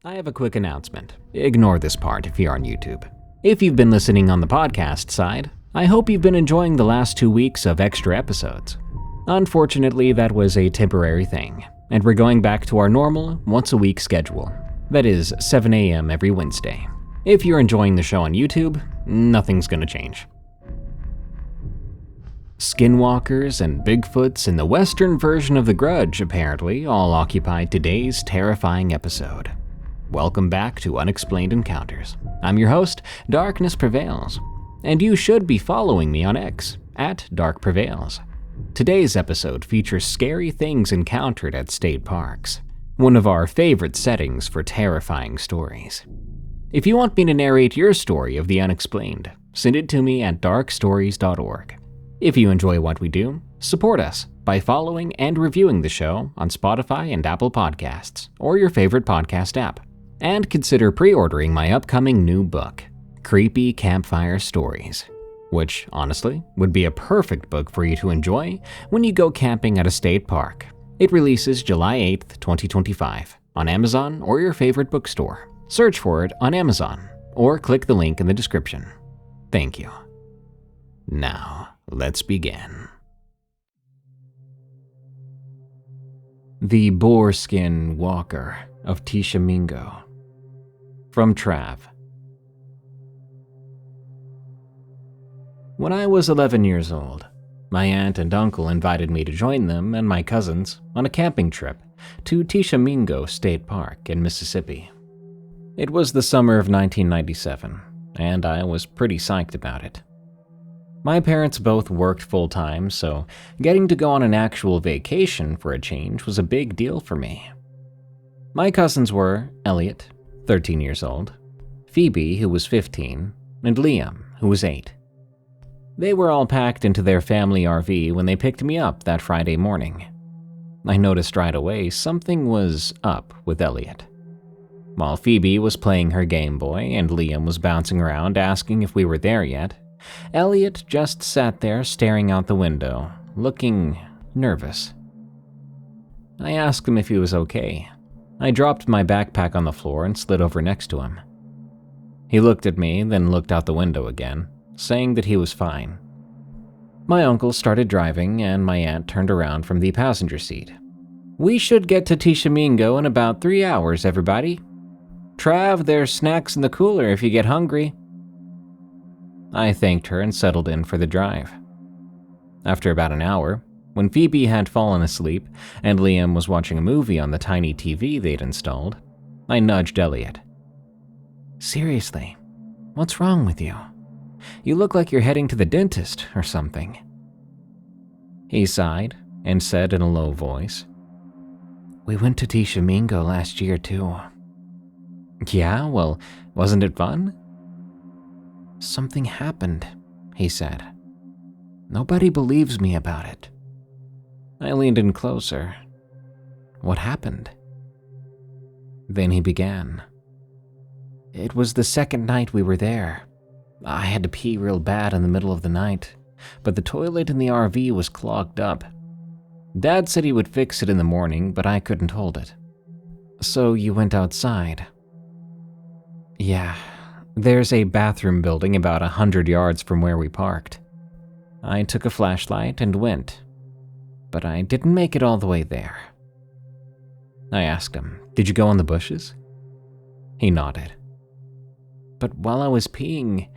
I have a quick announcement. Ignore this part if you're on YouTube. If you've been listening on the podcast side, I hope you've been enjoying the last 2 weeks of extra episodes. Unfortunately, that was a temporary thing, and we're going back to our normal, once-a-week schedule. That is 7 a.m. every Wednesday. If you're enjoying the show on YouTube, nothing's gonna change. Skinwalkers and Bigfoots in the western version of The Grudge apparently all occupy today's terrifying episode. Welcome back to Unexplained Encounters. I'm your host, Darkness Prevails, and you should be following me on X, @DarkPrevails. Today's episode features scary things encountered at state parks, one of our favorite settings for terrifying stories. If you want me to narrate your story of the unexplained, send it to me at darkstories.org. If you enjoy what we do, support us by following and reviewing the show on Spotify and Apple Podcasts, or your favorite podcast app. And consider pre-ordering my upcoming new book, Creepy Campfire Stories, which, honestly, would be a perfect book for you to enjoy when you go camping at a state park. It releases July 8th, 2025, on Amazon or your favorite bookstore. Search for it on Amazon, or click the link in the description. Thank you. Now, let's begin. The Boarskin-walker of Tishomongo. From Trav. When I was 11 years old, my aunt and uncle invited me to join them and my cousins on a camping trip to Tishomongo State Park in Mississippi. It was the summer of 1997, and I was pretty psyched about it. My parents both worked full-time, so getting to go on an actual vacation for a change was a big deal for me. My cousins were Elliot, 13 years old, Phoebe, who was 15, and Liam, who was 8. They were all packed into their family RV when they picked me up that Friday morning. I noticed right away something was up with Elliot. While Phoebe was playing her Game Boy and Liam was bouncing around asking if we were there yet, Elliot just sat there staring out the window, looking nervous. I asked him if he was okay. I dropped my backpack on the floor and slid over next to him. He looked at me, then looked out the window again, saying that he was fine. My uncle started driving, and my aunt turned around from the passenger seat. "We should get to Tishomongo in about 3 hours, everybody. Trav, there's snacks in the cooler if you get hungry." I thanked her and settled in for the drive. After about an hour, when Phoebe had fallen asleep and Liam was watching a movie on the tiny TV they'd installed, I nudged Elliot. "Seriously, what's wrong with you? You look like you're heading to the dentist or something." He sighed and said in a low voice, "We went to Tishomongo last year too." "Yeah, well, wasn't it fun?" "Something happened," he said. "Nobody believes me about it." I leaned in closer. "What happened?" Then he began. "It was the second night we were there. I had to pee real bad in the middle of the night, but the toilet in the RV was clogged up. Dad said he would fix it in the morning, but I couldn't hold it. So you went outside?" "Yeah, there's a bathroom building about 100 yards from where we parked. I took a flashlight and went, but I didn't make it all the way there." I asked him, "Did you go in the bushes?" He nodded. "But while I was peeing,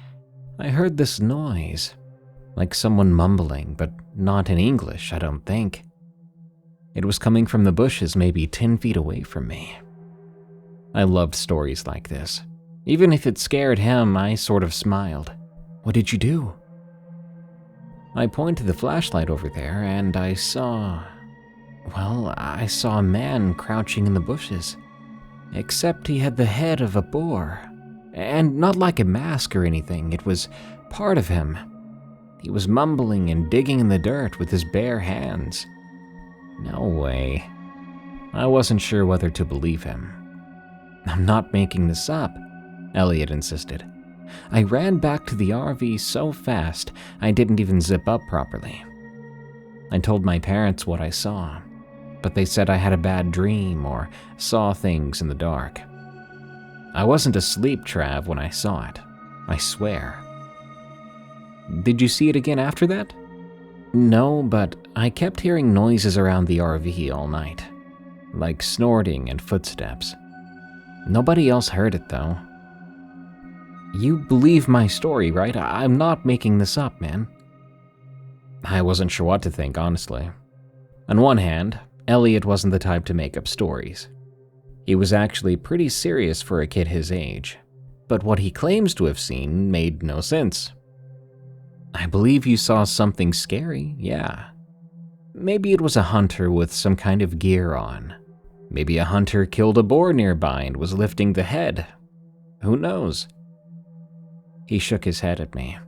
I heard this noise, like someone mumbling, but not in English, I don't think. It was coming from the bushes maybe 10 feet away from me." I loved stories like this. Even if it scared him, I sort of smiled. "What did you do?" I pointed the flashlight over there and I saw a man crouching in the bushes. Except he had the head of a boar. And not like a mask or anything, it was part of him. He was mumbling and digging in the dirt with his bare hands. No way. I wasn't sure whether to believe him. "I'm not making this up," Elliot insisted. "I ran back to the RV so fast I didn't even zip up properly. I told my parents what I saw, but they said I had a bad dream or saw things in the dark. I wasn't asleep, Trav, when I saw it. I swear. Did you see it again after that? No, but I kept hearing noises around the RV all night, like snorting and footsteps. Nobody else heard it, though. You believe my story, right? I'm not making this up, man. I wasn't sure what to think, honestly. On one hand, Elliot wasn't the type to make up stories. He was actually pretty serious for a kid his age, but what he claims to have seen made no sense. I believe you saw something scary, yeah. Maybe it was a hunter with some kind of gear on. Maybe a hunter killed a boar nearby and was lifting the head. Who knows? He shook his head at me,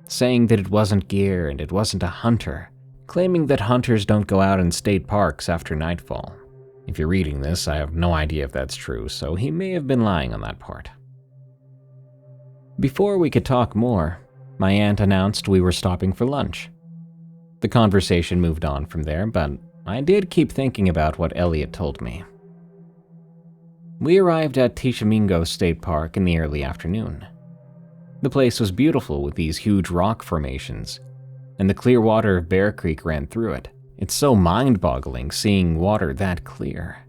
saying that it wasn't gear and it wasn't a hunter, claiming that hunters don't go out in state parks after nightfall. If you're reading this, I have no idea if that's true, so he may have been lying on that part. Before we could talk more, my aunt announced we were stopping for lunch. The conversation moved on from there, but I did keep thinking about what Elliot told me. We arrived at Tishomongo State Park in the early afternoon. The place was beautiful with these huge rock formations, and the clear water of Bear Creek ran through it. It's so mind-boggling seeing water that clear.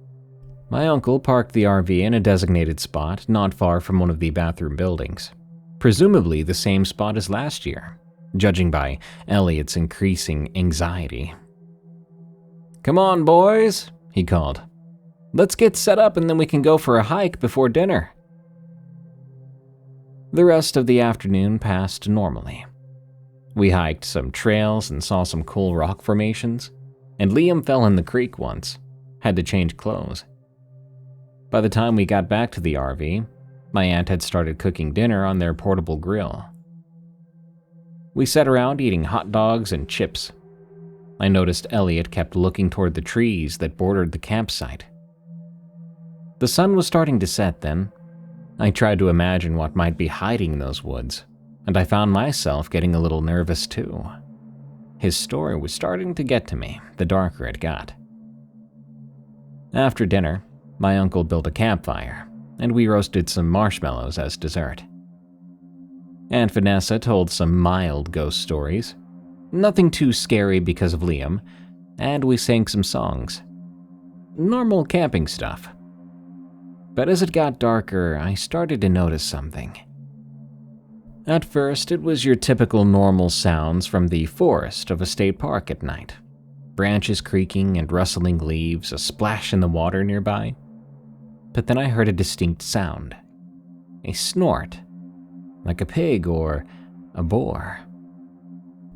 My uncle parked the RV in a designated spot not far from one of the bathroom buildings, presumably the same spot as last year, judging by Elliot's increasing anxiety. "Come on, boys," he called. "Let's get set up and then we can go for a hike before dinner." The rest of the afternoon passed normally. We hiked some trails and saw some cool rock formations, and Liam fell in the creek once, had to change clothes. By the time we got back to the RV, my aunt had started cooking dinner on their portable grill. We sat around eating hot dogs and chips. I noticed Elliot kept looking toward the trees that bordered the campsite. The sun was starting to set then. I tried to imagine what might be hiding in those woods, and I found myself getting a little nervous too. His story was starting to get to me, the darker it got. After dinner, my uncle built a campfire, and we roasted some marshmallows as dessert. Aunt Vanessa told some mild ghost stories, nothing too scary because of Liam, and we sang some songs. Normal camping stuff. But as it got darker, I started to notice something. At first, it was your typical normal sounds from the forest of a state park at night. Branches creaking and rustling leaves, a splash in the water nearby. But then I heard a distinct sound. A snort, like a pig or a boar.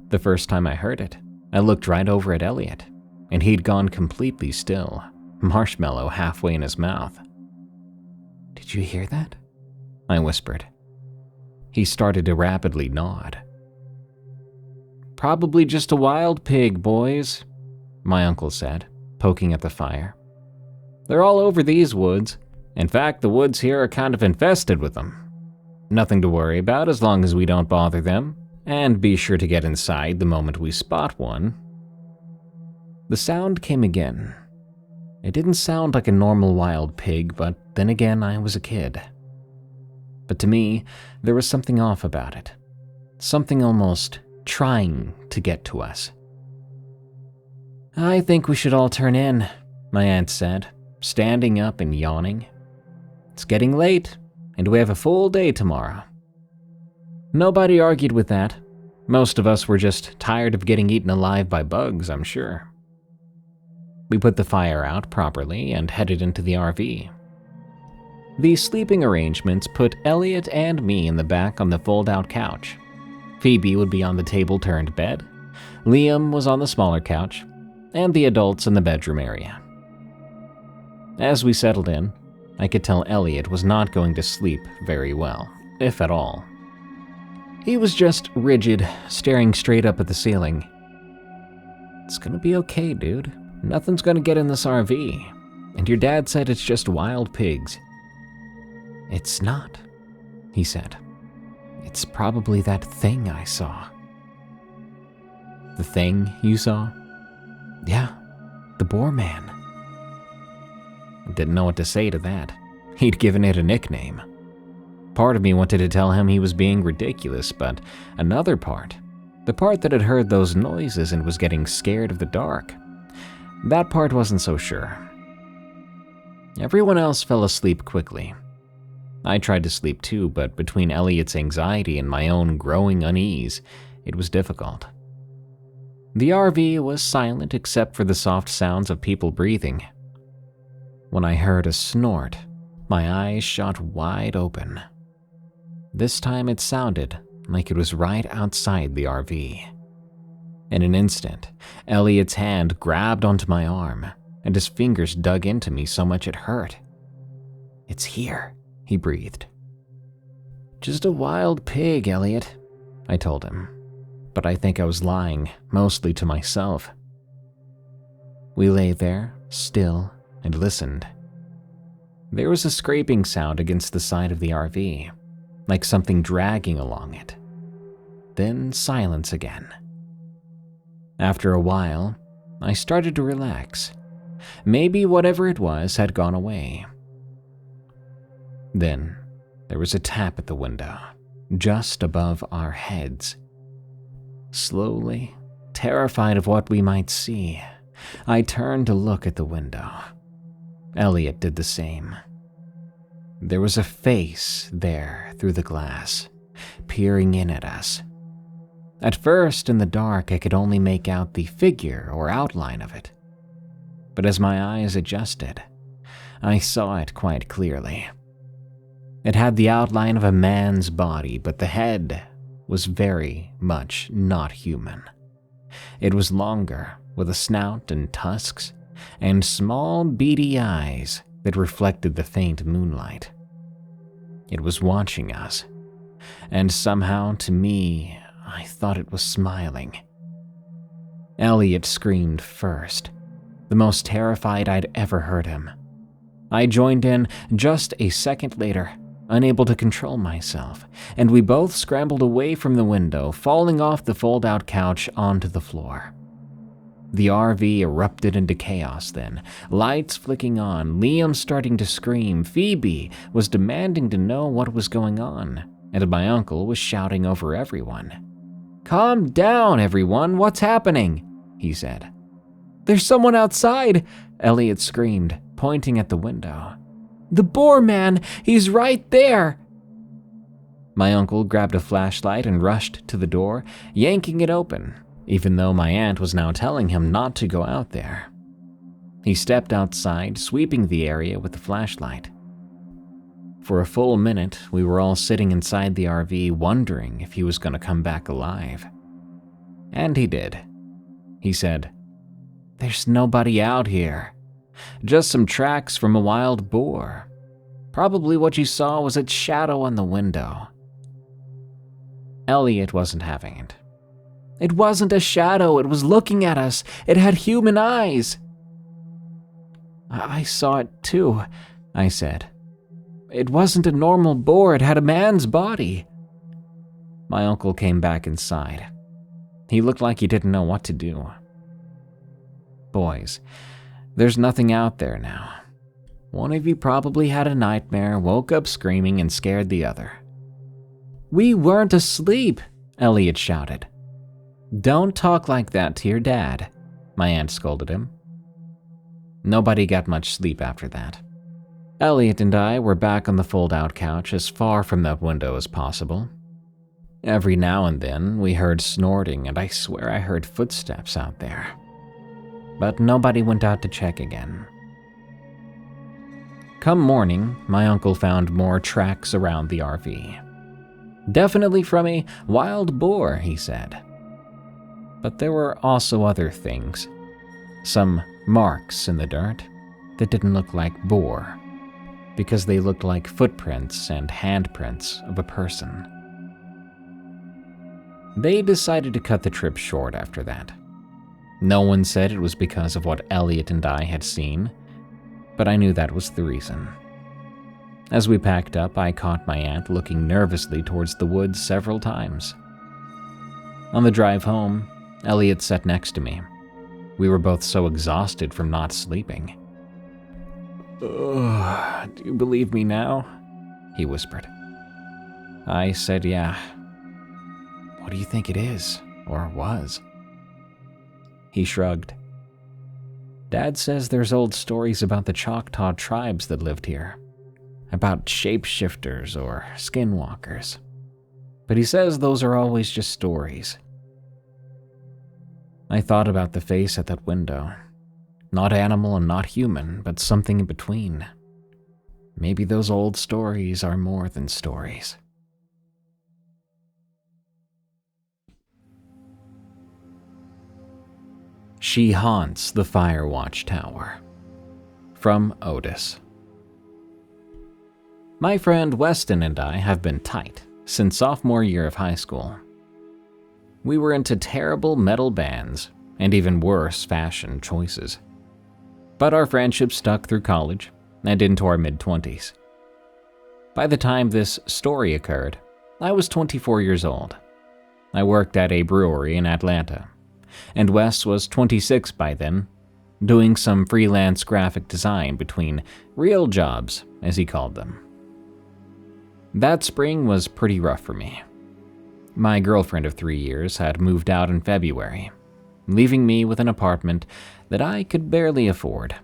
The first time I heard it, I looked right over at Elliot, and he'd gone completely still, marshmallow halfway in his mouth. "Did you hear that?" I whispered. He started to rapidly nod. "Probably just a wild pig, boys," my uncle said, poking at the fire. "They're all over these woods. In fact, the woods here are kind of infested with them. Nothing to worry about as long as we don't bother them, and be sure to get inside the moment we spot one." The sound came again. It didn't sound like a normal wild pig, but then again, I was a kid. But to me, there was something off about it. Something almost trying to get to us. "I think we should all turn in," my aunt said, standing up and yawning. "It's getting late, and we have a full day tomorrow." Nobody argued with that. Most of us were just tired of getting eaten alive by bugs, I'm sure. We put the fire out properly and headed into the RV. The sleeping arrangements put Elliot and me in the back on the fold-out couch. Phoebe would be on the table-turned bed, Liam was on the smaller couch, and the adults in the bedroom area. As we settled in, I could tell Elliot was not going to sleep very well, if at all. He was just rigid, staring straight up at the ceiling. "It's gonna be okay, dude. Nothing's gonna get in this RV, and your dad said it's just wild pigs." "It's not," he said. "It's probably that thing I saw." "The thing you saw?" "Yeah, the boar man." I didn't know what to say to that. He'd given it a nickname. Part of me wanted to tell him he was being ridiculous, but another part, the part that had heard those noises and was getting scared of the dark, that part wasn't so sure. Everyone else fell asleep quickly. I tried to sleep too, but between Elliot's anxiety and my own growing unease, it was difficult. The RV was silent except for the soft sounds of people breathing. When I heard a snort, my eyes shot wide open. This time it sounded like it was right outside the RV. In an instant, Elliot's hand grabbed onto my arm, and his fingers dug into me so much it hurt. "It's here," he breathed. "Just a wild pig, Elliot," I told him, but I think I was lying, mostly to myself. We lay there, still, and listened. There was a scraping sound against the side of the RV, like something dragging along it. Then silence again. After a while, I started to relax. Maybe whatever it was had gone away. Then, there was a tap at the window, just above our heads. Slowly, terrified of what we might see, I turned to look at the window. Elliot did the same. There was a face there through the glass, peering in at us. At first, in the dark, I could only make out the figure or outline of it. But as my eyes adjusted, I saw it quite clearly. It had the outline of a man's body, but the head was very much not human. It was longer, with a snout and tusks, and small beady eyes that reflected the faint moonlight. It was watching us, and somehow to me, I thought it was smiling. Elliot screamed first, the most terrified I'd ever heard him. I joined in just a second later, unable to control myself, and we both scrambled away from the window, falling off the fold-out couch onto the floor. The RV erupted into chaos then, lights flicking on, Liam starting to scream, Phoebe was demanding to know what was going on, and my uncle was shouting over everyone. "Calm down, everyone, what's happening?" he said. "There's someone outside," Elliot screamed, pointing at the window. "The boar man, he's right there." My uncle grabbed a flashlight and rushed to the door, yanking it open, even though my aunt was now telling him not to go out there. He stepped outside, sweeping the area with the flashlight. For a full minute, we were all sitting inside the RV wondering if he was going to come back alive. And he did. He said, "There's nobody out here. Just some tracks from a wild boar. Probably what you saw was its shadow on the window." Elliot wasn't having it. "It wasn't a shadow, it was looking at us. It had human eyes." "I saw it too," I said. "It wasn't a normal boar, it had a man's body." My uncle came back inside. He looked like he didn't know what to do. "Boys, there's nothing out there now. One of you probably had a nightmare, woke up screaming, and scared the other." "We weren't asleep," Elliot shouted. "Don't talk like that to your dad," my aunt scolded him. Nobody got much sleep after that. Elliot and I were back on the fold-out couch as far from that window as possible. Every now and then, we heard snorting, and I swear I heard footsteps out there. But nobody went out to check again. Come morning, my uncle found more tracks around the RV. "Definitely from a wild boar," he said. But there were also other things. Some marks in the dirt that didn't look like boar, because they looked like footprints and handprints of a person. They decided to cut the trip short after that. No one said it was because of what Elliot and I had seen, but I knew that was the reason. As we packed up, I caught my aunt looking nervously towards the woods several times. On the drive home, Elliot sat next to me. We were both so exhausted from not sleeping. "Do you believe me now?" he whispered. I said yeah. What do you think it is, or was? He shrugged. Dad says there's old stories about the Choctaw tribes that lived here, about shapeshifters or skinwalkers. But he says those are always just stories. I thought about the face at that window. Not animal and not human, but something in between. Maybe those old stories are more than stories. She haunts the Firewatch Tower. From Odus. My friend Weston and I have been tight since sophomore year of high school. We were into terrible metal bands and even worse fashion choices. But our friendship stuck through college and into our mid-20s. By the time this story occurred, I was 24 years old. I worked at a brewery in Atlanta, and Wes was 26 by then, doing some freelance graphic design between real jobs, as he called them. That spring was pretty rough for me. My girlfriend of 3 years had moved out in February, leaving me with an apartment that I could barely afford,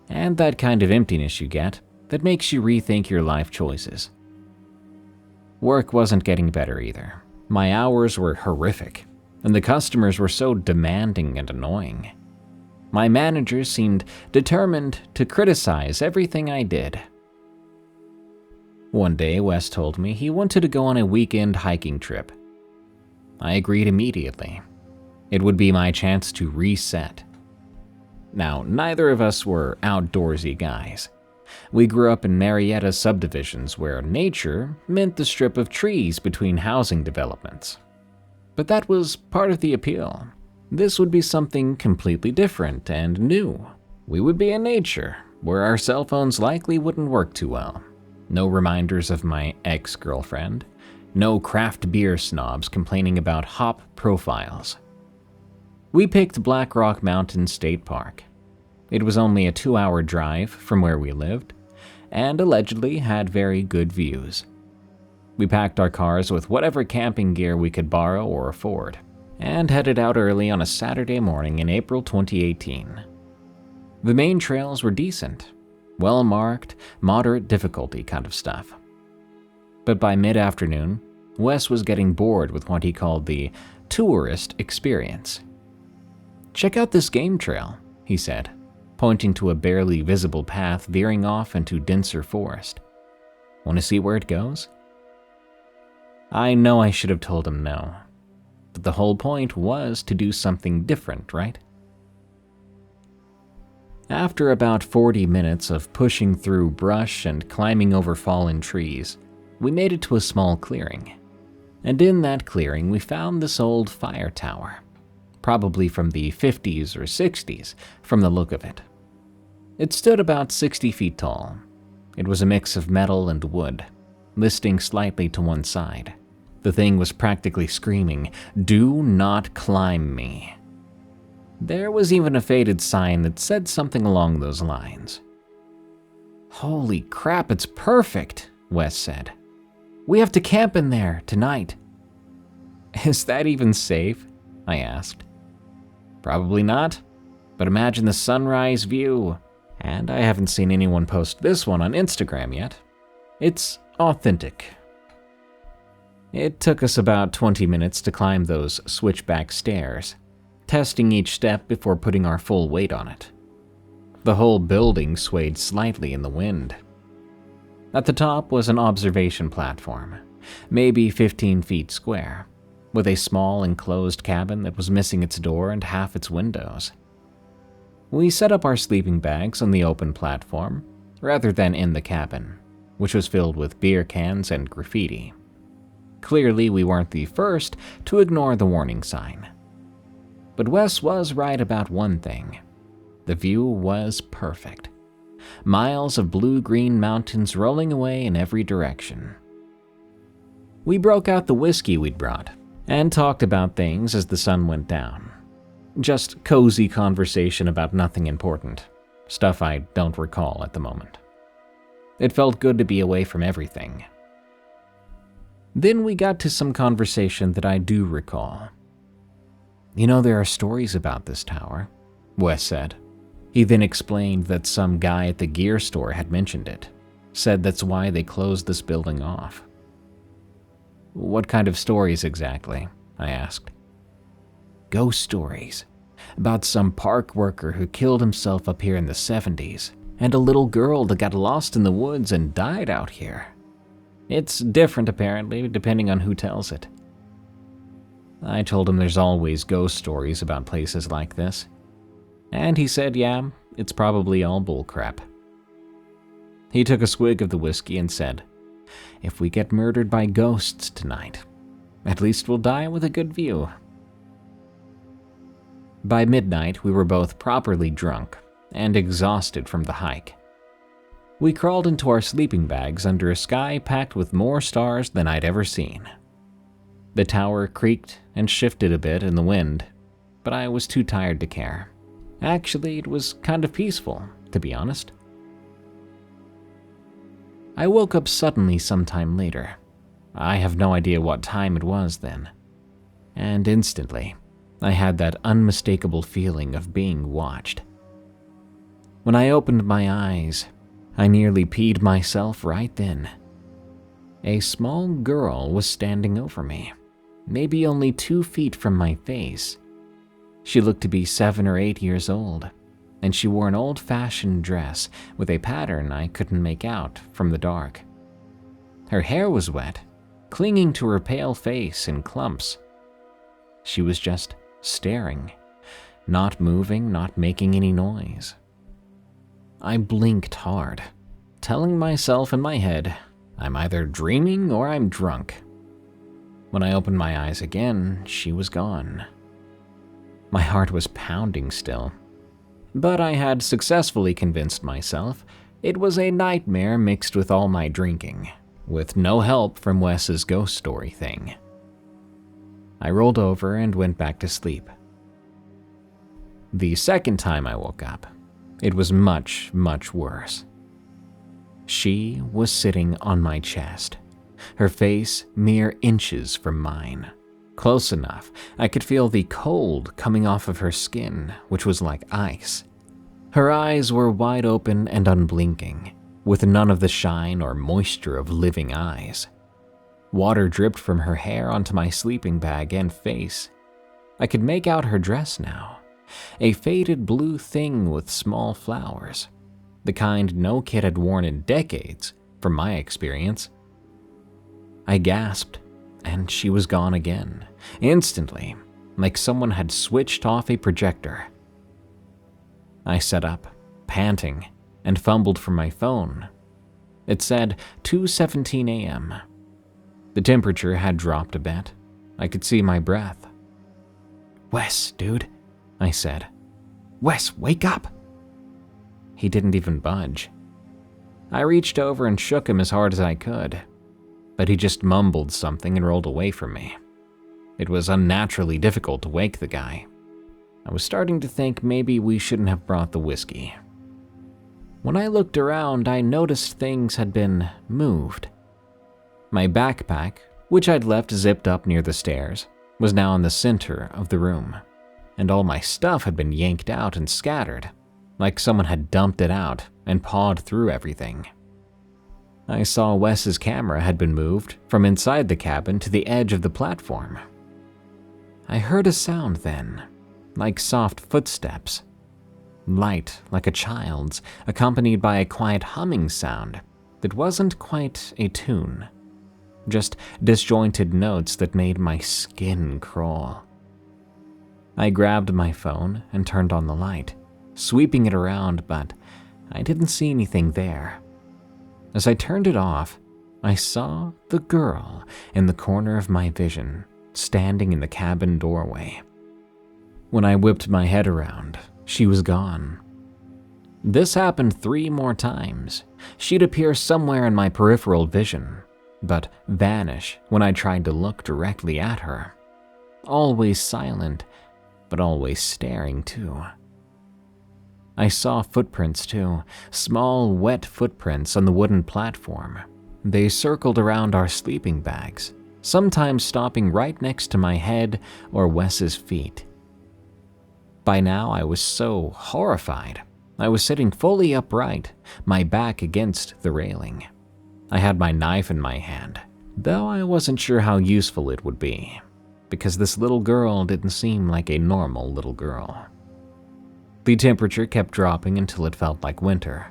and that kind of emptiness you get that makes you rethink your life choices. Work wasn't getting better either. My hours were horrific, and the customers were so demanding and annoying. My manager seemed determined to criticize everything I did. One day, Wes told me he wanted to go on a weekend hiking trip. I agreed immediately. It would be my chance to reset. Now, neither of us were outdoorsy guys. We grew up in Marietta subdivisions where nature meant the strip of trees between housing developments. But that was part of the appeal. This would be something completely different and new. We would be in nature, where our cell phones likely wouldn't work too well. No reminders of my ex-girlfriend. No craft beer snobs complaining about hop profiles. We picked Black Rock Mountain State Park. It was only a 2-hour drive from where we lived, and allegedly had very good views. We packed our cars with whatever camping gear we could borrow or afford, and headed out early on a Saturday morning in April 2018. The main trails were decent, well-marked, moderate difficulty kind of stuff. But by mid-afternoon, Wes was getting bored with what he called the tourist experience. "Check out this game trail," he said, pointing to a barely visible path veering off into denser forest. "Want to see where it goes?" I know I should have told him no, but the whole point was to do something different, right? After about 40 minutes of pushing through brush and climbing over fallen trees, we made it to a small clearing. And in that clearing, we found this old fire tower, probably from the 50s or 60s from the look of it. It stood about 60 feet tall. It was a mix of metal and wood, listing slightly to one side. The thing was practically screaming, "Do not climb me." There was even a faded sign that said something along those lines. "Holy crap, it's perfect," Wes said. "We have to camp in there tonight." "Is that even safe?" I asked. "Probably not, but imagine the sunrise view. And I haven't seen anyone post this one on Instagram yet. It's authentic." It took us about 20 minutes to climb those switchback stairs, testing each step before putting our full weight on it. The whole building swayed slightly in the wind. At the top was an observation platform, maybe 15 feet square, with a small enclosed cabin that was missing its door and half its windows. We set up our sleeping bags on the open platform, rather than in the cabin, which was filled with beer cans and graffiti. Clearly, we weren't the first to ignore the warning sign. But Wes was right about one thing. The view was perfect. Miles of blue-green mountains rolling away in every direction. We broke out the whiskey we'd brought and talked about things as the sun went down. Just cozy conversation about nothing important, stuff I don't recall at the moment. It felt good to be away from everything. Then we got to some conversation that I do recall. "You know, there are stories about this tower," Wes said. He then explained that some guy at the gear store had mentioned it, said that's why they closed this building off. "What kind of stories exactly?" I asked. "Ghost stories. About some park worker who killed himself up here in the 70s, and a little girl that got lost in the woods and died out here. It's different apparently, depending on who tells it." I told him there's always ghost stories about places like this. And he said, yeah, it's probably all bullcrap. He took a swig of the whiskey and said, "If we get murdered by ghosts tonight, at least we'll die with a good view." By midnight, we were both properly drunk and exhausted from the hike. We crawled into our sleeping bags under a sky packed with more stars than I'd ever seen. The tower creaked and shifted a bit in the wind, but I was too tired to care. Actually, it was kind of peaceful, to be honest. I woke up suddenly sometime later. I have no idea what time it was then. And instantly, I had that unmistakable feeling of being watched. When I opened my eyes, I nearly peed myself right then. A small girl was standing over me, maybe only 2 feet from my face. She looked to be 7 or 8 years old, and she wore an old-fashioned dress with a pattern I couldn't make out from the dark. Her hair was wet, clinging to her pale face in clumps. She was just staring, not moving, not making any noise. I blinked hard, telling myself in my head, I'm either dreaming or I'm drunk. When I opened my eyes again, she was gone. My heart was pounding still, but I had successfully convinced myself it was a nightmare mixed with all my drinking, with no help from Wes's ghost story thing. I rolled over and went back to sleep. The second time I woke up, it was much, much worse. She was sitting on my chest, her face mere inches from mine. Close enough, I could feel the cold coming off of her skin, which was like ice. Her eyes were wide open and unblinking, with none of the shine or moisture of living eyes. Water dripped from her hair onto my sleeping bag and face. I could make out her dress now, a faded blue thing with small flowers, the kind no kid had worn in decades, from my experience. I gasped, and she was gone again, instantly, like someone had switched off a projector. I sat up, panting, and fumbled for my phone. It said 2:17 a.m. The temperature had dropped a bit. I could see my breath. "Wes, dude," I said. "Wes, wake up!" He didn't even budge. I reached over and shook him as hard as I could, but he just mumbled something and rolled away from me. It was unnaturally difficult to wake the guy. I was starting to think maybe we shouldn't have brought the whiskey. When I looked around, I noticed things had been moved. My backpack, which I'd left zipped up near the stairs, was now in the center of the room, and all my stuff had been yanked out and scattered, like someone had dumped it out and pawed through everything. I saw Wes's camera had been moved from inside the cabin to the edge of the platform. I heard a sound then, like soft footsteps. Light like a child's, accompanied by a quiet humming sound that wasn't quite a tune. Just disjointed notes that made my skin crawl. I grabbed my phone and turned on the light, sweeping it around, but I didn't see anything there. As I turned it off, I saw the girl in the corner of my vision, standing in the cabin doorway. When I whipped my head around, she was gone. This happened 3 more times. She'd appear somewhere in my peripheral vision, but vanish when I tried to look directly at her. Always silent, but always staring too. I saw footprints too, small wet footprints on the wooden platform. They circled around our sleeping bags, sometimes stopping right next to my head or Wes's feet. By now, I was so horrified. I was sitting fully upright, my back against the railing. I had my knife in my hand, though I wasn't sure how useful it would be, because this little girl didn't seem like a normal little girl. The temperature kept dropping until it felt like winter.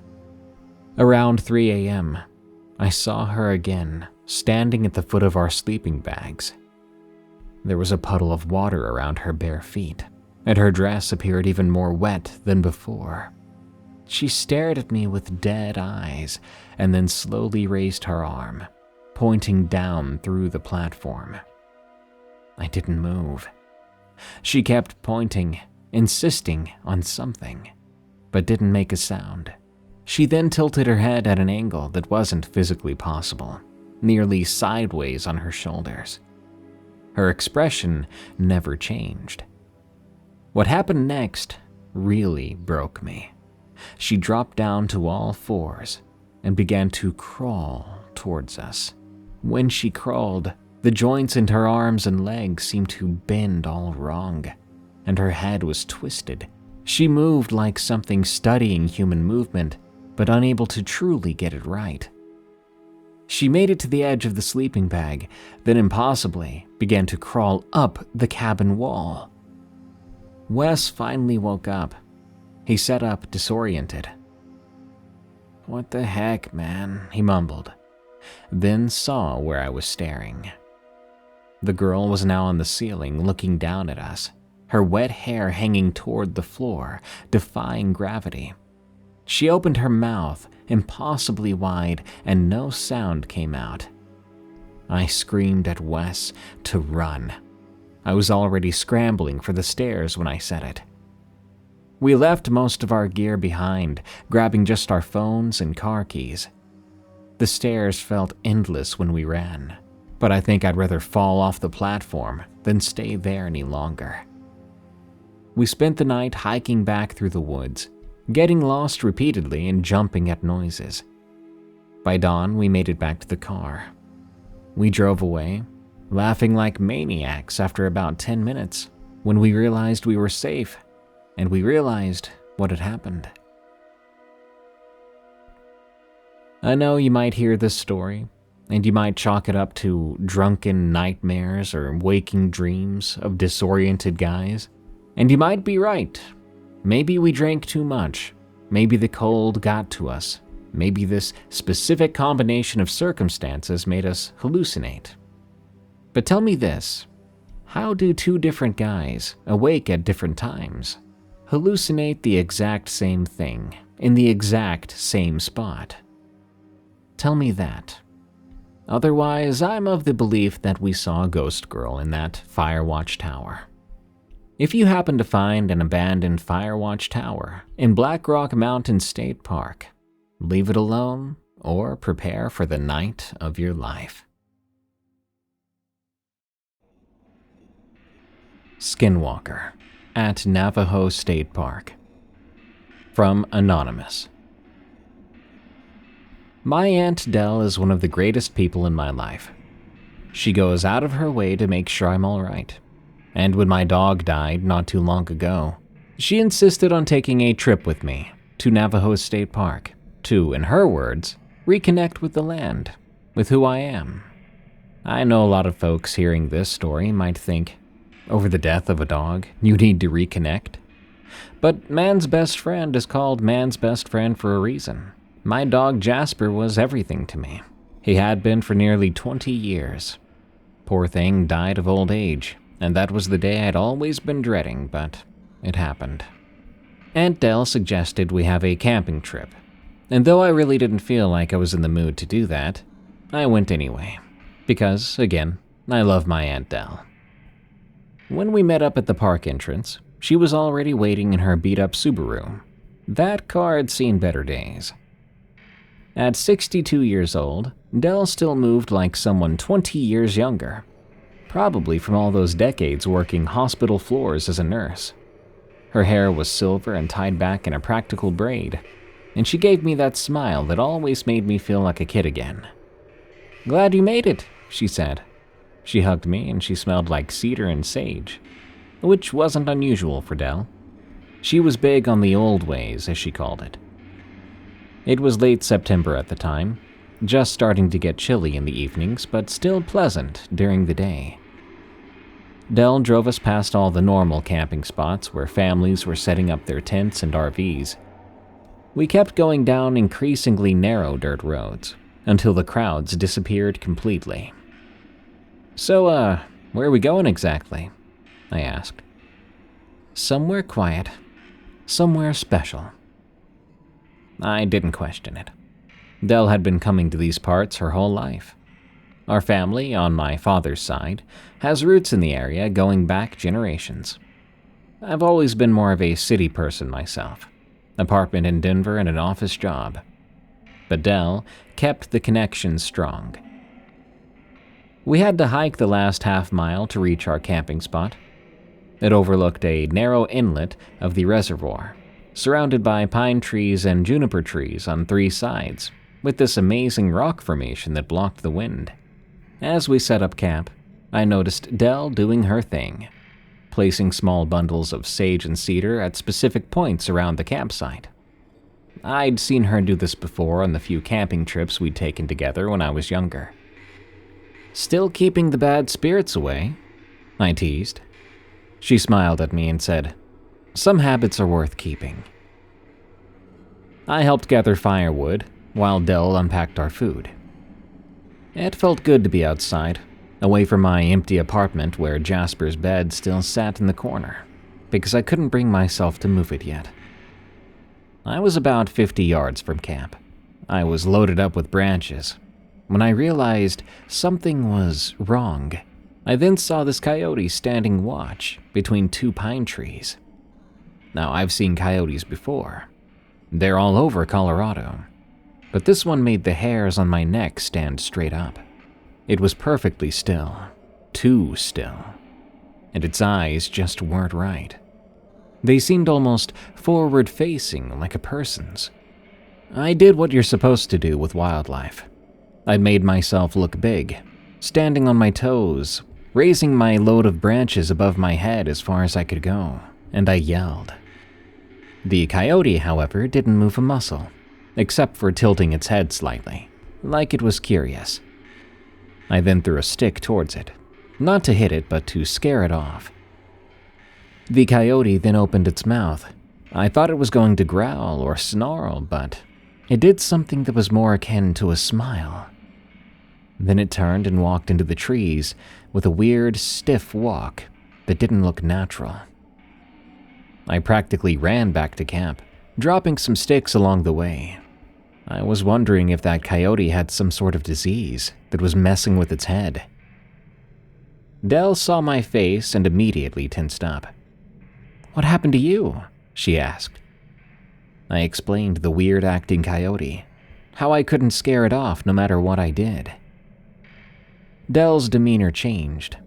Around 3 a.m., I saw her again, standing at the foot of our sleeping bags. There was a puddle of water around her bare feet, and her dress appeared even more wet than before. She stared at me with dead eyes and then slowly raised her arm, pointing down through the platform. I didn't move. She kept pointing, insisting on something, but didn't make a sound. She then tilted her head at an angle that wasn't physically possible, nearly sideways on her shoulders. Her expression never changed. What happened next really broke me. She dropped down to all fours and began to crawl towards us. When she crawled, the joints in her arms and legs seemed to bend all wrong, and her head was twisted. She moved like something studying human movement, but unable to truly get it right. She made it to the edge of the sleeping bag, then impossibly began to crawl up the cabin wall. Wes finally woke up. He sat up, disoriented. "What the heck, man?" he mumbled, then saw where I was staring. The girl was now on the ceiling, looking down at us, her wet hair hanging toward the floor, defying gravity. She opened her mouth, impossibly wide, and no sound came out. I screamed at Wes to run. I was already scrambling for the stairs when I said it. We left most of our gear behind, grabbing just our phones and car keys. The stairs felt endless when we ran, but I think I'd rather fall off the platform than stay there any longer. We spent the night hiking back through the woods, getting lost repeatedly and jumping at noises. By dawn, we made it back to the car. We drove away, laughing like maniacs after about 10 minutes, when we realized we were safe, and we realized what had happened. I know you might hear this story, and you might chalk it up to drunken nightmares or waking dreams of disoriented guys, and you might be right. Maybe we drank too much. Maybe the cold got to us. Maybe this specific combination of circumstances made us hallucinate. But tell me this, how do two different guys, awake at different times, hallucinate the exact same thing, in the exact same spot? Tell me that. Otherwise, I'm of the belief that we saw a ghost girl in that Firewatch tower. If you happen to find an abandoned Firewatch tower in Black Rock Mountain State Park, leave it alone or prepare for the night of your life. Skinwalker at Navajo State Park. From Anonymous. My Aunt Dell is one of the greatest people in my life. She goes out of her way to make sure I'm alright. And when my dog died not too long ago, she insisted on taking a trip with me to Navajo State Park to, in her words, reconnect with the land, with who I am. I know a lot of folks hearing this story might think, over the death of a dog, you need to reconnect. But man's best friend is called man's best friend for a reason. My dog Jasper was everything to me. He had been for nearly 20 years. Poor thing died of old age, and that was the day I'd always been dreading, but it happened. Aunt Dell suggested we have a camping trip, and though I really didn't feel like I was in the mood to do that, I went anyway, because, again, I love my Aunt Dell. When we met up at the park entrance, she was already waiting in her beat-up Subaru. That car had seen better days. At 62 years old, Dell still moved like someone 20 years younger, probably from all those decades working hospital floors as a nurse. Her hair was silver and tied back in a practical braid, and she gave me that smile that always made me feel like a kid again. "Glad you made it," she said. She hugged me and she smelled like cedar and sage, which wasn't unusual for Dell. She was big on the old ways, as she called it. It was late September at the time, just starting to get chilly in the evenings, but still pleasant during the day. Dell drove us past all the normal camping spots where families were setting up their tents and RVs. We kept going down increasingly narrow dirt roads until the crowds disappeared completely. "So, where are we going exactly?" I asked. "Somewhere quiet. Somewhere special." I didn't question it. Dell had been coming to these parts her whole life. Our family, on my father's side, has roots in the area going back generations. I've always been more of a city person myself. Apartment in Denver and an office job. But Dell kept the connection strong. We had to hike the last half mile to reach our camping spot. It overlooked a narrow inlet of the reservoir, surrounded by pine trees and juniper trees on 3 sides, with this amazing rock formation that blocked the wind. As we set up camp, I noticed Dell doing her thing, placing small bundles of sage and cedar at specific points around the campsite. I'd seen her do this before on the few camping trips we'd taken together when I was younger. "Still keeping the bad spirits away?" I teased. She smiled at me and said, "Some habits are worth keeping." I helped gather firewood while Dell unpacked our food. It felt good to be outside, away from my empty apartment where Jasper's bed still sat in the corner, because I couldn't bring myself to move it yet. I was about 50 yards from camp. I was loaded up with branches when I realized something was wrong. I then saw this coyote standing watch between 2 pine trees. Now, I've seen coyotes before. They're all over Colorado. But this one made the hairs on my neck stand straight up. It was perfectly still, too still, and its eyes just weren't right. They seemed almost forward-facing like a person's. I did what you're supposed to do with wildlife. I made myself look big, standing on my toes, raising my load of branches above my head as far as I could go, and I yelled. The coyote, however, didn't move a muscle, except for tilting its head slightly, like it was curious. I then threw a stick towards it, not to hit it, but to scare it off. The coyote then opened its mouth. I thought it was going to growl or snarl, but it did something that was more akin to a smile. Then it turned and walked into the trees with a weird, stiff walk that didn't look natural. I practically ran back to camp, dropping some sticks along the way. I was wondering if that coyote had some sort of disease that was messing with its head. Dell saw my face and immediately tensed up. "What happened to you?" she asked. I explained the weird-acting coyote, how I couldn't scare it off no matter what I did. Dell's demeanor changed.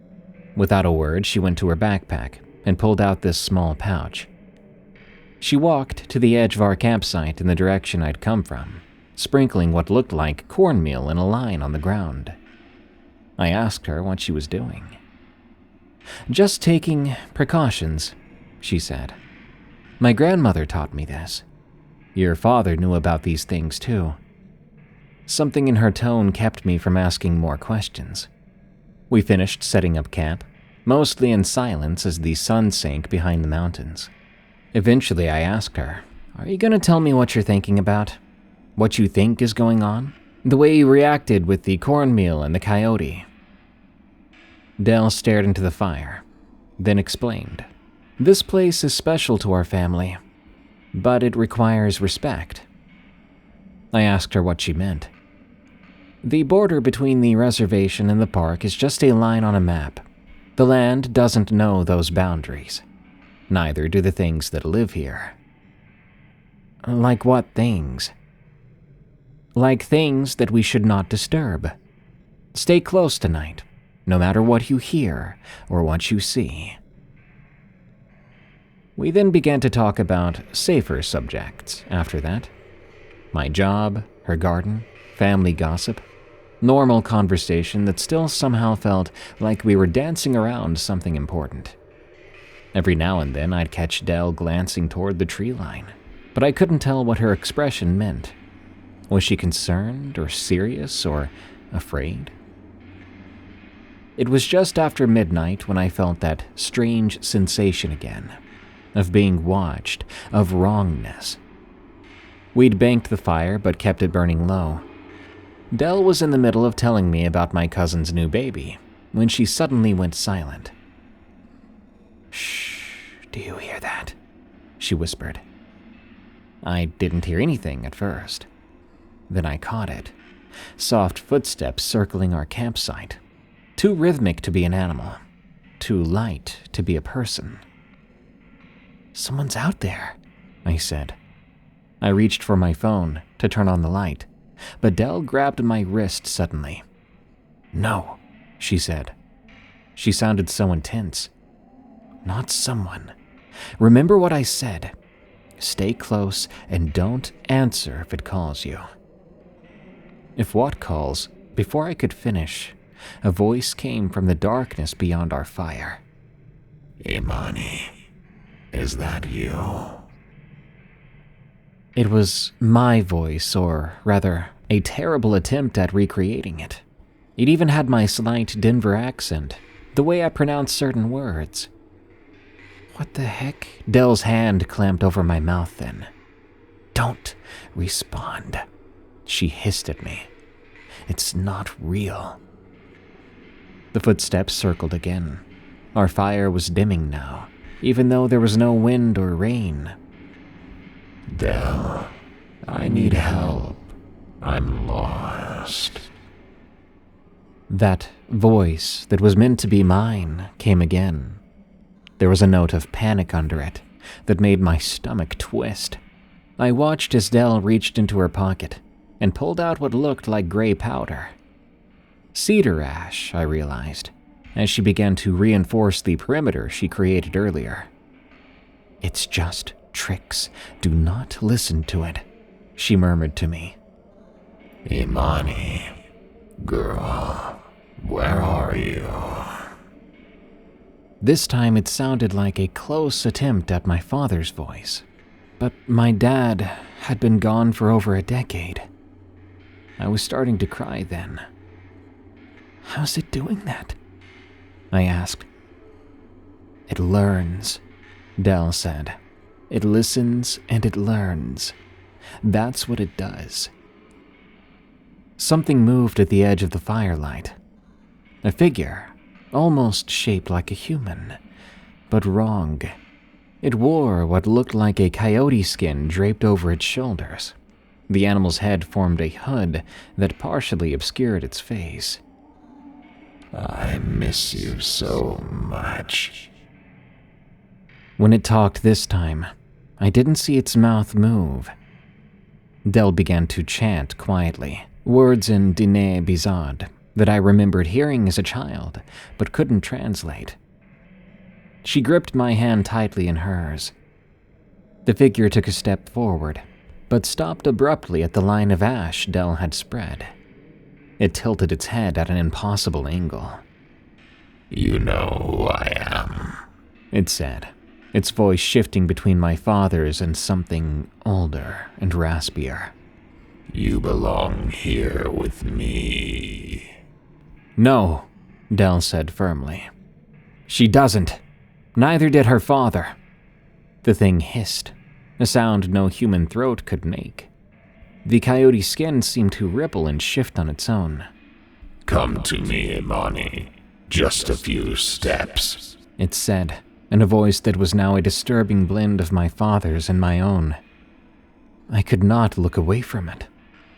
Without a word, she went to her backpack and pulled out this small pouch. She walked to the edge of our campsite in the direction I'd come from, sprinkling what looked like cornmeal in a line on the ground. I asked her what she was doing. "Just taking precautions," she said. "My grandmother taught me this. Your father knew about these things too." Something in her tone kept me from asking more questions. We finished setting up camp, mostly in silence as the sun sank behind the mountains. Eventually I asked her, "Are you going to tell me what you're thinking about? What you think is going on? The way you reacted with the cornmeal and the coyote?" Dell stared into the fire, then explained, "This place is special to our family, but it requires respect." I asked her what she meant. "The border between the reservation and the park is just a line on a map. The land doesn't know those boundaries. Neither do the things that live here." "Like what things?" "Like things that we should not disturb. Stay close tonight, no matter what you hear or what you see." We then began to talk about safer subjects after that. My job, her garden, family gossip. Normal conversation that still somehow felt like we were dancing around something important. Every now and then I'd catch Dell glancing toward the tree line, but I couldn't tell what her expression meant. Was she concerned or serious or afraid? It was just after midnight when I felt that strange sensation again, of being watched, of wrongness. We'd banked the fire but kept it burning low. Dell was in the middle of telling me about my cousin's new baby when she suddenly went silent. "Shh, do you hear that?" she whispered. I didn't hear anything at first. Then I caught it. Soft footsteps circling our campsite. Too rhythmic to be an animal. Too light to be a person. "Someone's out there," I said. I reached for my phone to turn on the light, but Dell grabbed my wrist suddenly. "No," she said. She sounded so intense. "Not someone. Remember what I said. Stay close and don't answer if it calls you." If what calls? Before I could finish, a voice came from the darkness beyond our fire. "Imani, is that you?" It was my voice, or rather, a terrible attempt at recreating it. It even had my slight Denver accent, the way I pronounced certain words. "What the heck?" Dell's hand clamped over my mouth then. "Don't respond," she hissed at me. "It's not real." The footsteps circled again. Our fire was dimming now, even though there was no wind or rain. "Dell, I need help. I'm lost." That voice that was meant to be mine came again. There was a note of panic under it that made my stomach twist. I watched as Dell reached into her pocket and pulled out what looked like gray powder. Cedar ash, I realized, as she began to reinforce the perimeter she created earlier. "It's just tricks. Do not listen to it," she murmured to me. "Imani, girl, where are you?" This time it sounded like a close attempt at my father's voice, but my dad had been gone for over a decade. I was starting to cry then. "How's it doing that?" I asked. "It learns," Dell said. "It listens and it learns. That's what it does." Something moved at the edge of the firelight. A figure, almost shaped like a human, but wrong. It wore what looked like a coyote skin draped over its shoulders. The animal's head formed a hood that partially obscured its face. "I miss you so much." When it talked this time, I didn't see its mouth move. Dell began to chant quietly, words in Diné Bizad that I remembered hearing as a child, but couldn't translate. She gripped my hand tightly in hers. The figure took a step forward, but stopped abruptly at the line of ash Dell had spread. It tilted its head at an impossible angle. "You know who I am," it said, its voice shifting between my father's and something older and raspier. "You belong here with me." "No," Dell said firmly. "She doesn't. Neither did her father." The thing hissed, a sound no human throat could make. The coyote skin seemed to ripple and shift on its own. "Come to me, Imani. Just a few steps," it said, in a voice that was now a disturbing blend of my father's and my own. I could not look away from it.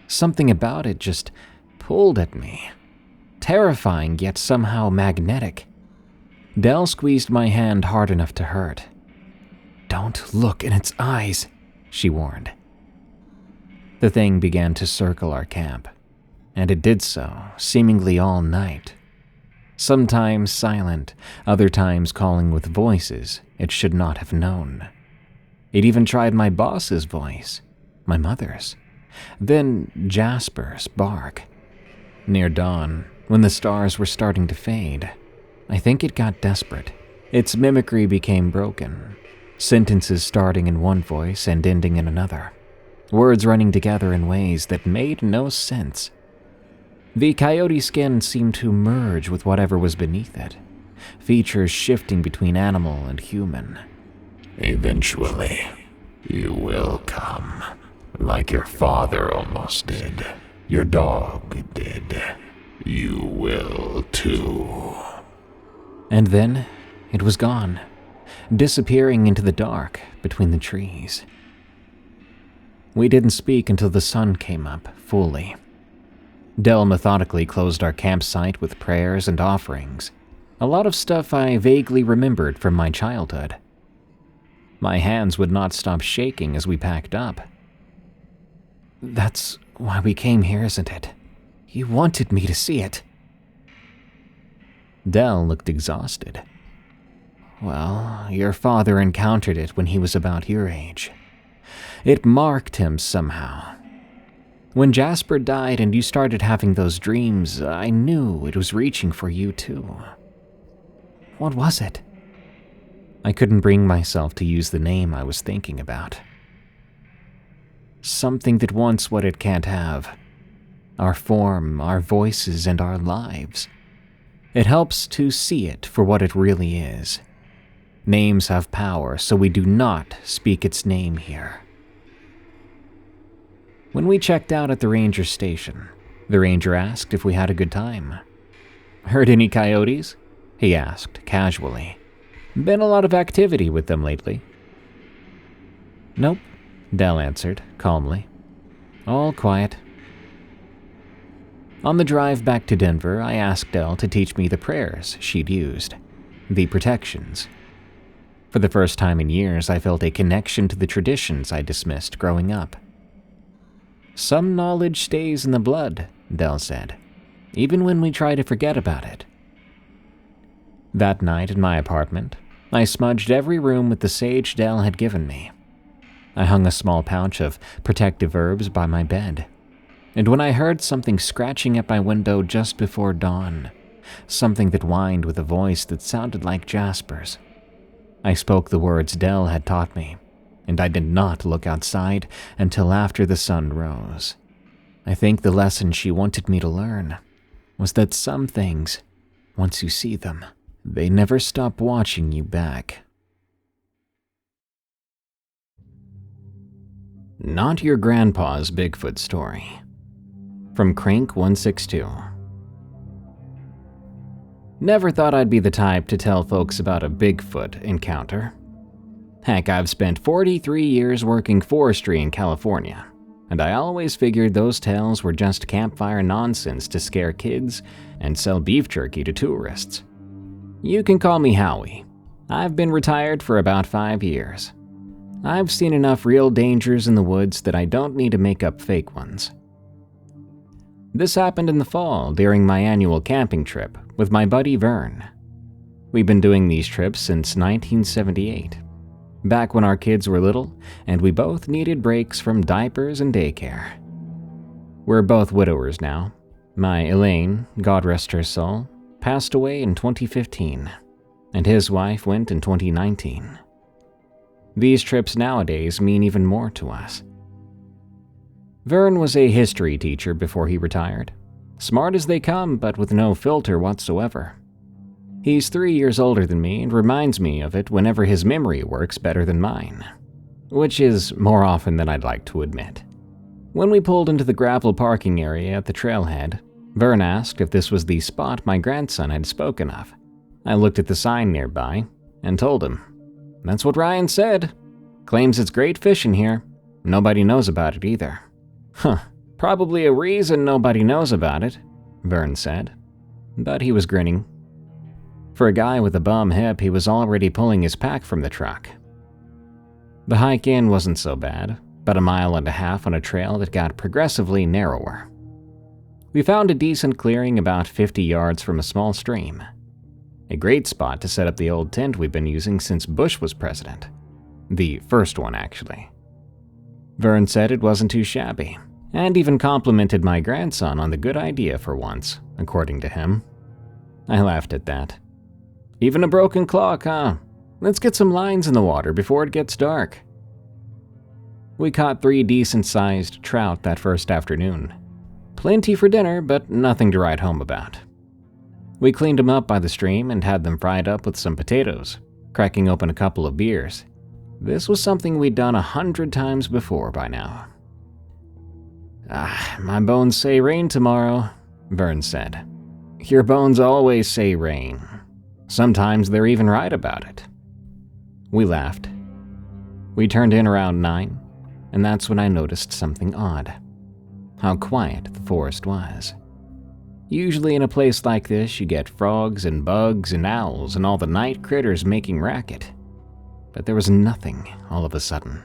Something about it just pulled at me. Terrifying, yet somehow magnetic. Dell squeezed my hand hard enough to hurt. "Don't look in its eyes," she warned. The thing began to circle our camp, and it did so, seemingly all night. Sometimes silent, other times calling with voices it should not have known. It even tried my boss's voice, my mother's, then Jasper's bark. Near dawn, when the stars were starting to fade, I think it got desperate. Its mimicry became broken, sentences starting in one voice and ending in another, words running together in ways that made no sense. The coyote skin seemed to merge with whatever was beneath it, features shifting between animal and human. Eventually, you will come, like your father almost did. Your dog did. You will too. And then it was gone, disappearing into the dark between the trees. We didn't speak until the sun came up fully. Del methodically closed our campsite with prayers and offerings, a lot of stuff I vaguely remembered from my childhood. My hands would not stop shaking as we packed up. That's why we came here, isn't it? You wanted me to see it. Del looked exhausted. Well, your father encountered it when he was about your age. It marked him somehow. When Jasper died and you started having those dreams, I knew it was reaching for you too. What was it? I couldn't bring myself to use the name I was thinking about. Something that wants what it can't have. Our form, our voices, and our lives. It helps to see it for what it really is. Names have power, so we do not speak its name here. When we checked out at the ranger station, the ranger asked if we had a good time. Heard any coyotes? He asked casually. Been a lot of activity with them lately. Nope, Del answered calmly. All quiet. On the drive back to Denver, I asked Del to teach me the prayers she'd used, the protections. For the first time in years, I felt a connection to the traditions I dismissed growing up. Some knowledge stays in the blood, Del said, even when we try to forget about it. That night in my apartment, I smudged every room with the sage Del had given me. I hung a small pouch of protective herbs by my bed, and when I heard something scratching at my window just before dawn, something that whined with a voice that sounded like Jasper's, I spoke the words Del had taught me, and I did not look outside until after the sun rose. I think the lesson she wanted me to learn was that some things, once you see them, they never stop watching you back. Not Your Grandpa's Bigfoot Story. From Crank 162. Never thought I'd be the type to tell folks about a Bigfoot encounter. Heck, I've spent 43 years working forestry in California, and I always figured those tales were just campfire nonsense to scare kids and sell beef jerky to tourists. You can call me Howie. I've been retired for about 5 years. I've seen enough real dangers in the woods that I don't need to make up fake ones. This happened in the fall during my annual camping trip with my buddy Vern. We've been doing these trips since 1978, back when our kids were little and we both needed breaks from diapers and daycare. We're both widowers now. My Elaine, God rest her soul, passed away in 2015, and his wife went in 2019. These trips nowadays mean even more to us. Vern was a history teacher before he retired. Smart as they come, but with no filter whatsoever. He's 3 years older than me and reminds me of it whenever his memory works better than mine, which is more often than I'd like to admit. When we pulled into the gravel parking area at the trailhead, Vern asked if this was the spot my grandson had spoken of. I looked at the sign nearby and told him, "That's what Ryan said. Claims it's great fishing here. Nobody knows about it either." "Huh, probably a reason nobody knows about it," Vern said, but he was grinning. For a guy with a bum hip, he was already pulling his pack from the truck. The hike in wasn't so bad, but 1.5 miles on a trail that got progressively narrower. We found a decent clearing about 50 yards from a small stream. A great spot to set up the old tent we've been using since Bush was president. The first one, actually. Vern said it wasn't too shabby, and even complimented my grandson on the good idea for once, according to him. I laughed at that. Even a broken clock, huh? Let's get some lines in the water before it gets dark. We caught 3 decent-sized trout that first afternoon. Plenty for dinner, but nothing to write home about. We cleaned them up by the stream and had them fried up with some potatoes, cracking open a couple of beers. This was something we'd done 100 times before by now. My bones say rain tomorrow, Vern said. Your bones always say rain. Sometimes they're even right about it. We laughed. We turned in around 9, and that's when I noticed something odd. How quiet the forest was. Usually in a place like this, you get frogs and bugs and owls and all the night critters making racket. But there was nothing all of a sudden.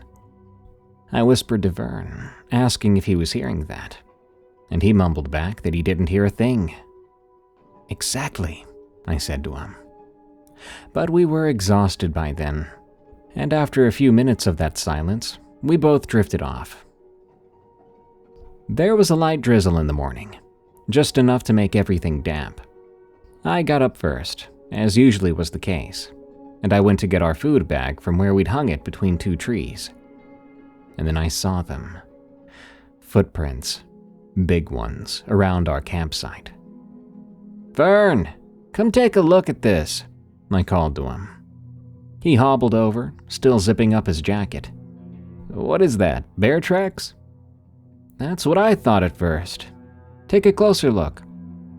I whispered to Vern, asking if he was hearing that, and he mumbled back that he didn't hear a thing. Exactly, I said to him. But we were exhausted by then, and after a few minutes of that silence, we both drifted off. There was a light drizzle in the morning, just enough to make everything damp. I got up first, as usually was the case, and I went to get our food bag from where we'd hung it between 2 trees. And then I saw them. Footprints, big ones, around our campsite. Vern, come take a look at this, I called to him. He hobbled over, still zipping up his jacket. What is that, bear tracks? That's what I thought at first. Take a closer look.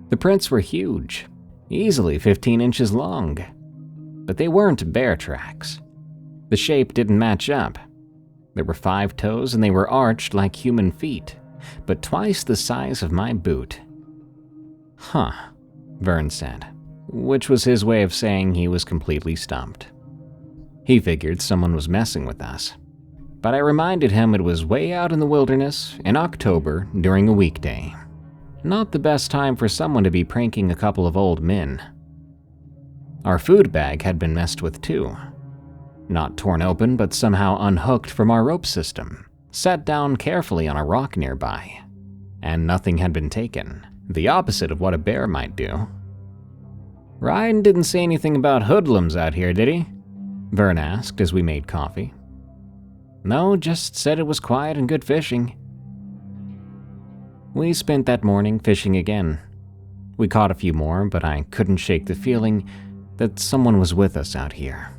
The prints were huge, easily 15 inches long. But they weren't bear tracks. The shape didn't match up. There were 5 toes and they were arched like human feet, but twice the size of my boot. Huh, Vern said, which was his way of saying he was completely stumped. He figured someone was messing with us, but I reminded him it was way out in the wilderness in October during a weekday. Not the best time for someone to be pranking a couple of old men. Our food bag had been messed with too. Not torn open, but somehow unhooked from our rope system, set down carefully on a rock nearby. And nothing had been taken, the opposite of what a bear might do. Ryan didn't say anything about hoodlums out here, did he? Vern asked as we made coffee. No, just said it was quiet and good fishing. We spent that morning fishing again. We caught a few more, but I couldn't shake the feeling that someone was with us out here.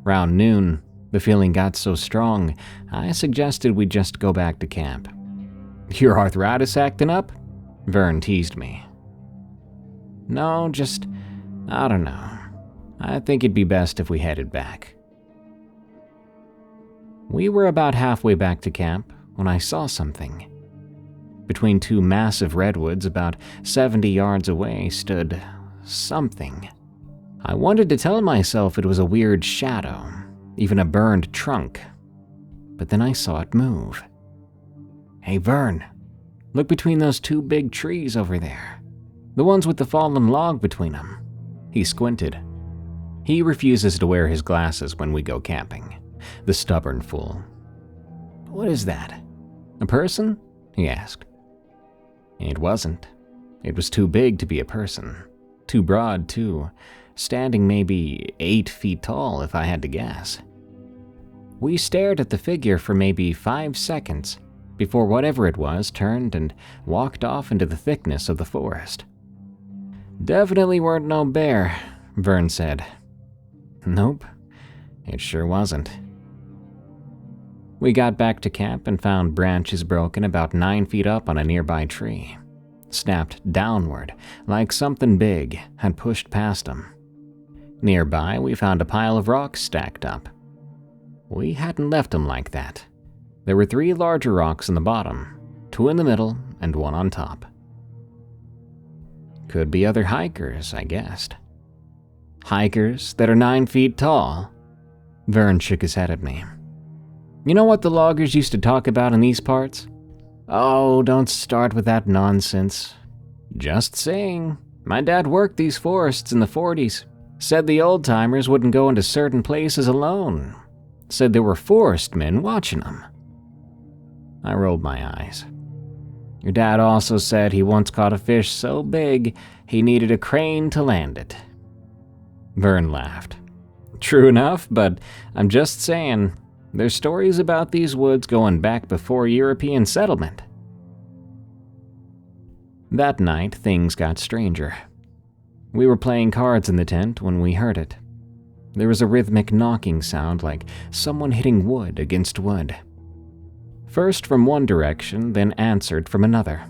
Round noon, the feeling got so strong, I suggested we just go back to camp. Your arthritis acting up? Vern teased me. No, just, I don't know. I think it'd be best if we headed back. We were about halfway back to camp when I saw something. Between 2 massive redwoods about 70 yards away stood something. I wanted to tell myself it was a weird shadow, even a burned trunk, but then I saw it move. Hey Vern, look between those 2 big trees over there, the ones with the fallen log between them. He squinted. He refuses to wear his glasses when we go camping, the stubborn fool. What is that? A person? He asked. It wasn't. It was too big to be a person. Too broad, too. Standing maybe 8 feet tall, if I had to guess. We stared at the figure for maybe 5 seconds before whatever it was turned and walked off into the thickness of the forest. Definitely weren't no bear, Vern said. Nope, it sure wasn't. We got back to camp and found branches broken about 9 feet up on a nearby tree, snapped downward like something big had pushed past them. Nearby, we found a pile of rocks stacked up. We hadn't left them like that. There were 3 larger rocks in the bottom, 2 in the middle, and 1 on top. Could be other hikers, I guessed. Hikers that are 9 feet tall? Vern shook his head at me. You know what the loggers used to talk about in these parts? Oh, don't start with that nonsense. Just saying. My dad worked these forests in the 40s. Said the old-timers wouldn't go into certain places alone. Said there were forest men watching them. I rolled my eyes. Your dad also said he once caught a fish so big he needed a crane to land it. Vern laughed. True enough, but I'm just saying, there's stories about these woods going back before European settlement. That night, things got stranger. We were playing cards in the tent when we heard it. There was a rhythmic knocking sound like someone hitting wood against wood. First from one direction, then answered from another.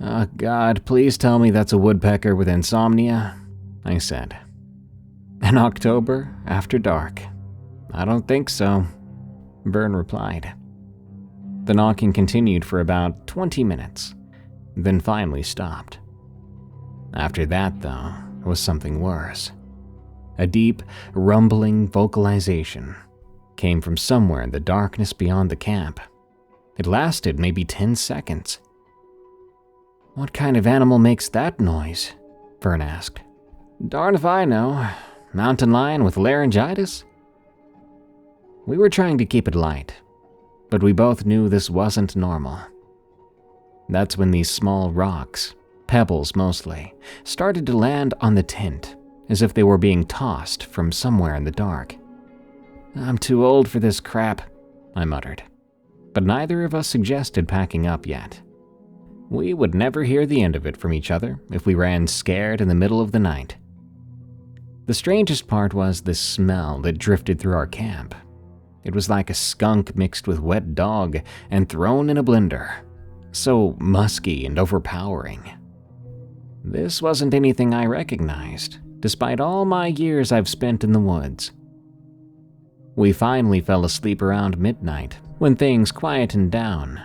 Oh God, please tell me that's a woodpecker with insomnia, I said. In October, after dark. I don't think so, Vern replied. The knocking continued for about 20 minutes, then finally stopped. After that, though, was something worse. A deep, rumbling vocalization came from somewhere in the darkness beyond the camp. It lasted maybe 10 seconds. What kind of animal makes that noise? Vern asked. Darn if I know. Mountain lion with laryngitis? We were trying to keep it light, but we both knew this wasn't normal. That's when these small rocks, pebbles mostly, started to land on the tent as if they were being tossed from somewhere in the dark. I'm too old for this crap, I muttered, but neither of us suggested packing up yet. We would never hear the end of it from each other if we ran scared in the middle of the night. The strangest part was the smell that drifted through our camp. It was like a skunk mixed with wet dog and thrown in a blender. So musky and overpowering. This wasn't anything I recognized, despite all my years I've spent in the woods. We finally fell asleep around midnight when things quietened down.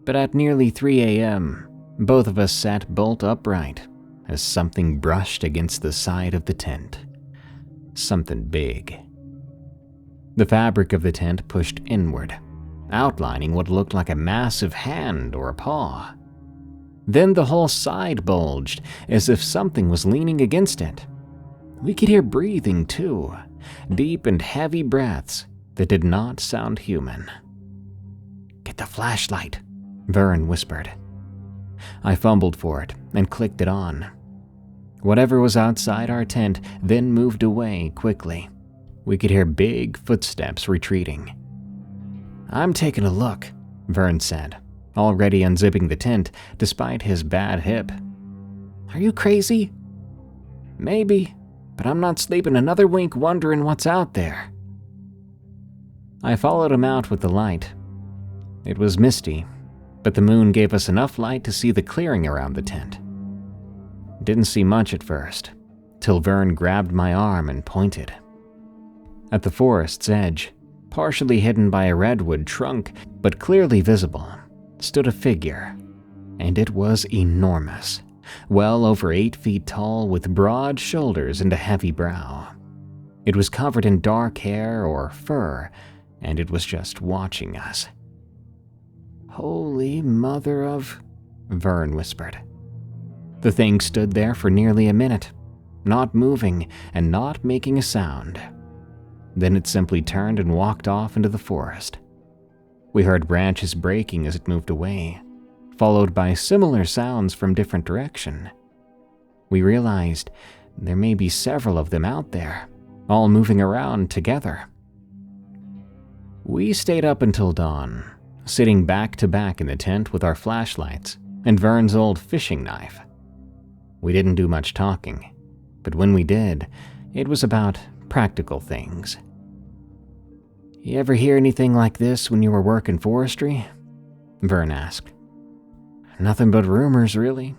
But at nearly 3 a.m., both of us sat bolt upright as something brushed against the side of the tent. Something big. The fabric of the tent pushed inward, outlining what looked like a massive hand or a paw. Then the whole side bulged, as if something was leaning against it. We could hear breathing too, deep and heavy breaths that did not sound human. Get the flashlight, Vern whispered. I fumbled for it and clicked it on. Whatever was outside our tent then moved away quickly. We could hear big footsteps retreating. I'm taking a look, Vern said, already unzipping the tent despite his bad hip. Are you crazy? Maybe, but I'm not sleeping another wink wondering what's out there. I followed him out with the light. It was misty, but the moon gave us enough light to see the clearing around the tent. Didn't see much at first, till Vern grabbed my arm and pointed. At the forest's edge, partially hidden by a redwood trunk but clearly visible, stood a figure, and it was enormous, well over 8 feet tall with broad shoulders and a heavy brow. It was covered in dark hair or fur, and it was just watching us. Holy mother of... Vern whispered. The thing stood there for nearly a minute, not moving and not making a sound. Then it simply turned and walked off into the forest. We heard branches breaking as it moved away, followed by similar sounds from different direction. We realized there may be several of them out there, all moving around together. We stayed up until dawn, sitting back to back in the tent with our flashlights and Vern's old fishing knife. We didn't do much talking, but when we did, it was about practical things. You ever hear anything like this when you were working forestry? Vern asked. Nothing but rumors, really.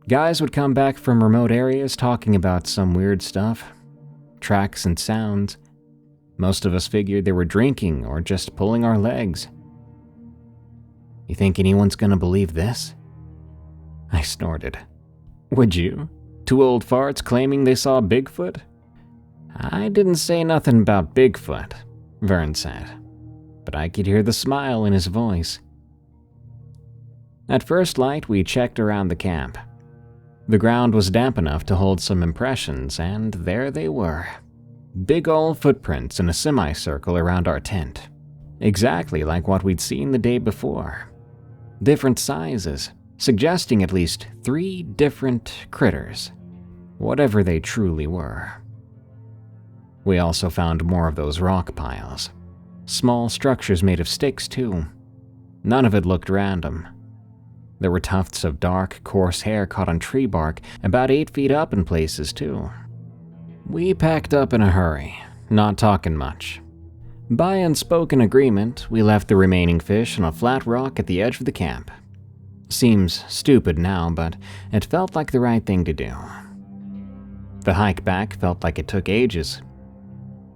Guys would come back from remote areas talking about some weird stuff. Tracks and sounds. Most of us figured they were drinking or just pulling our legs. You think anyone's gonna believe this? I snorted. Would you? 2 old farts claiming they saw Bigfoot? I didn't say nothing about Bigfoot, Vern said, but I could hear the smile in his voice. At first light, we checked around the camp. The ground was damp enough to hold some impressions, and there they were. Big old footprints in a semicircle around our tent. exactly like what we'd seen the day before. Different sizes, suggesting at least 3 different critters, whatever they truly were. We also found more of those rock piles. Small structures made of sticks, too. None of it looked random. There were tufts of dark, coarse hair caught on tree bark, about 8 feet up in places, too. We packed up in a hurry, not talking much. By unspoken agreement, we left the remaining fish on a flat rock at the edge of the camp. Seems stupid now, but it felt like the right thing to do. The hike back felt like it took ages.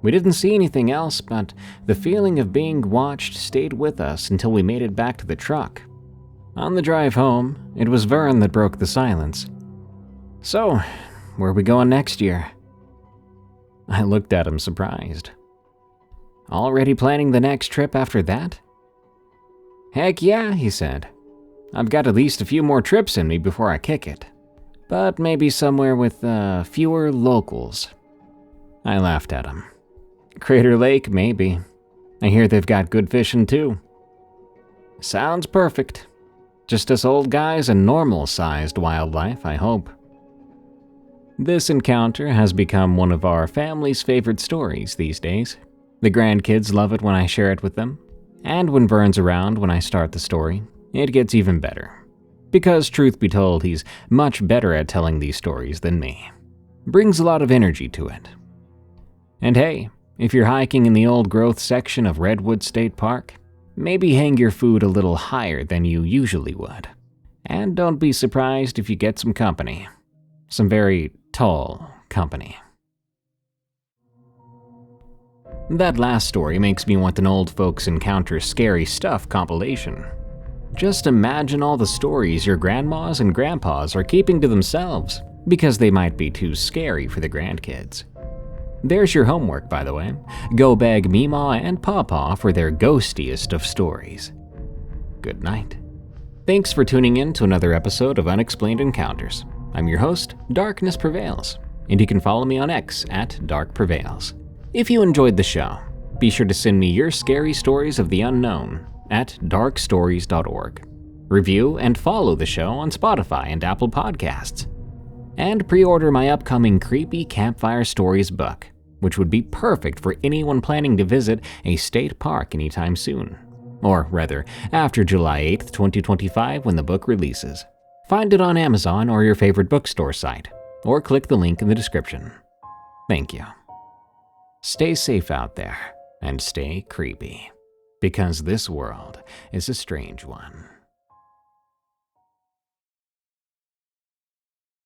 We didn't see anything else, but the feeling of being watched stayed with us until we made it back to the truck. On the drive home, it was Vern that broke the silence. "So, where are we going next year?" I looked at him surprised. "Already planning the next trip after that?" "Heck yeah," he said. "I've got at least a few more trips in me before I kick it. But maybe somewhere with fewer locals." I laughed at him. "Crater Lake, maybe. I hear they've got good fishing too." "Sounds perfect. Just us old guys and normal-sized wildlife, I hope." This encounter has become one of our family's favorite stories these days. The grandkids love it when I share it with them, and when Vern's around when I start the story, it gets even better. Because truth be told, he's much better at telling these stories than me. Brings a lot of energy to it. And hey, if you're hiking in the old growth section of Redwood State Park, maybe hang your food a little higher than you usually would. And don't be surprised if you get some company. Some very tall company. That last story makes me want an Old Folks Encounter Scary Stuff compilation. Just imagine all the stories your grandmas and grandpas are keeping to themselves because they might be too scary for the grandkids. There's your homework, by the way. Go beg Meemaw and Pawpaw for their ghostiest of stories. Good night. Thanks for tuning in to another episode of Unexplained Encounters. I'm your host, Darkness Prevails, and you can follow me on X at Dark Prevails. If you enjoyed the show, be sure to send me your scary stories of the unknown at darkstories.org. Review and follow the show on Spotify and Apple Podcasts. And pre-order my upcoming Creepy Campfire Stories book, which would be perfect for anyone planning to visit a state park anytime soon. Or rather, after July 8th, 2025 when the book releases. Find it on Amazon or your favorite bookstore site, or click the link in the description. Thank you. Stay safe out there, and stay creepy, because this world is a strange one.